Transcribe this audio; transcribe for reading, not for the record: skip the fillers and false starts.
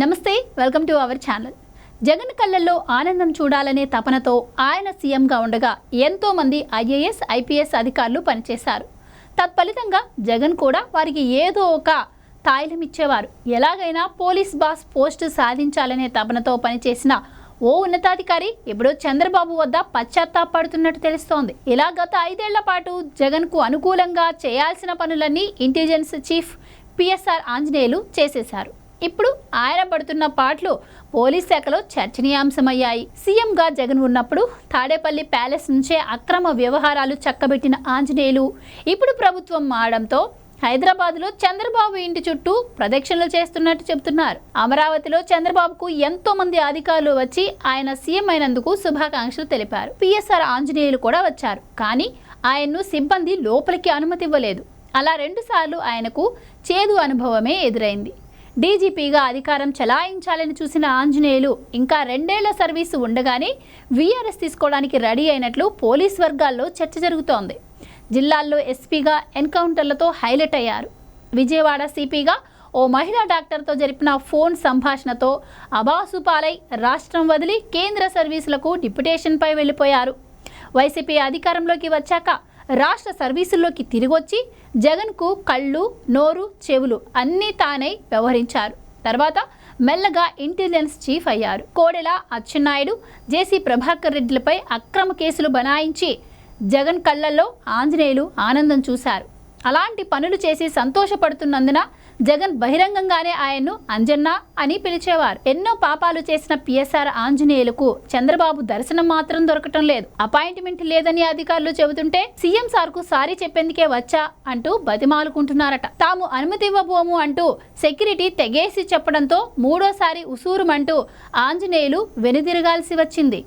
నమస్తే, welcome to our channel. Jagan కళ్ళల్లో ఆనందం చూడాలనే తపనతో ఆయన సీఎంగా ఉండగా ఎంతో మంది ఐఏఎస్, ఐపీఎస్ అధికారులు పనిచేశారు. తత్ఫలితంగా జగన్ కూడా వారికి ఏదో ఒక తాయిలం ఇచ్చేవారు. ఎలాగైనా పోలీస్ బాస్ పోస్టు సాధించాలనే తపనతో పనిచేసిన ఓ ఉన్నతాధికారి ఇప్పుడు చంద్రబాబు వద్ద పశ్చాత్తాపడుతున్నట్టు తెలుస్తోంది. ఇలా గత 5 ఏళ్ల పాటు జగన్కు అనుకూలంగా చేయాల్సిన పనులన్నీ ఇంటెలిజెన్స్ చీఫ్ పిఎస్ఆర్ ఆంజనేయులు చేసేశారు. ఇప్పుడు ఆయన పడుతున్న పాటలు పోలీస్ శాఖలో చర్చనీయాంశమయ్యాయి. సీఎంగా జగన్ ఉన్నప్పుడు తాడేపల్లి ప్యాలెస్ నుంచే అక్రమ వ్యవహారాలు చక్కబెట్టిన ఆంజనేయులు ఇప్పుడు ప్రభుత్వం మారడంతో హైదరాబాద్లో చంద్రబాబు ఇంటి చుట్టూ ప్రదక్షిణలు చేస్తున్నట్టు చెబుతున్నారు. అమరావతిలో చంద్రబాబుకు ఎంతో మంది అధికారులు వచ్చి ఆయన సీఎం అయినందుకు శుభాకాంక్షలు తెలిపారు. పిఎస్ఆర్ ఆంజనేయులు కూడా వచ్చారు. కానీ ఆయన్ను సిబ్బంది లోపలికి అనుమతి ఇవ్వలేదు. అలా 2 సార్లు ఆయనకు చేదు అనుభవమే ఎదురైంది. డీజీపీగా అధికారం చలాయించాలని చూసిన ఆంజనేయులు ఇంకా 2 ఏళ్ల సర్వీసు ఉండగానే వీఆర్ఎస్ తీసుకోవడానికి రెడీ అయినట్లు పోలీస్ వర్గాల్లో చర్చ జరుగుతోంది. జిల్లాల్లో ఎస్పీగా ఎన్కౌంటర్లతో హైలైట్ అయ్యారు. విజయవాడ సిపిగా ఓ మహిళా డాక్టర్తో జరిపిన ఫోన్ సంభాషణతో అబాసుపాలై రాష్ట్రం వదిలి కేంద్ర సర్వీసులకు డిప్యుటేషన్పై వెళ్ళిపోయారు. వైసీపీ అధికారంలోకి వచ్చాక రాష్ట్ర సర్వీసుల్లోకి తిరిగొచ్చి జగన్కు కళ్ళు, నోరు, చెవులు అన్నీ తానై వ్యవహరించారు. తర్వాత మెల్లగా ఇంటెలిజెన్స్ చీఫ్ అయ్యారు. కోడెల అచ్చెన్నాయుడు, జేసీ ప్రభాకర్ రెడ్డిలపై అక్రమ కేసులు బనాయించి జగన్ కళ్ళల్లో ఆంజనేయులు ఆనందం చూశారు. అలాంటి పనులు చేసి సంతోషపడుతున్నందున జగన్ బహిరంగంగానే ఆయన్ను అంజన్న అని పిలిచేవారు. ఎన్నో పాపాలు చేసిన పిఎస్ఆర్ ఆంజనేయులకు చంద్రబాబు దర్శనం మాత్రం దొరకటం లేదు. అపాయింట్మెంట్ లేదని అధికారులు చెబుతుంటే సీఎం సార్కు సారీ చెప్పేందుకే వచ్చా అంటూ బతిమాలుకుంటున్నారట. తాము అనుమతి ఇవ్వబోము అంటూ సెక్యూరిటీ తెగేసి చెప్పడంతో 3వ సారి ఉసూరుమంటూ ఆంజనేయులు వెనుదిరగాల్సి వచ్చింది.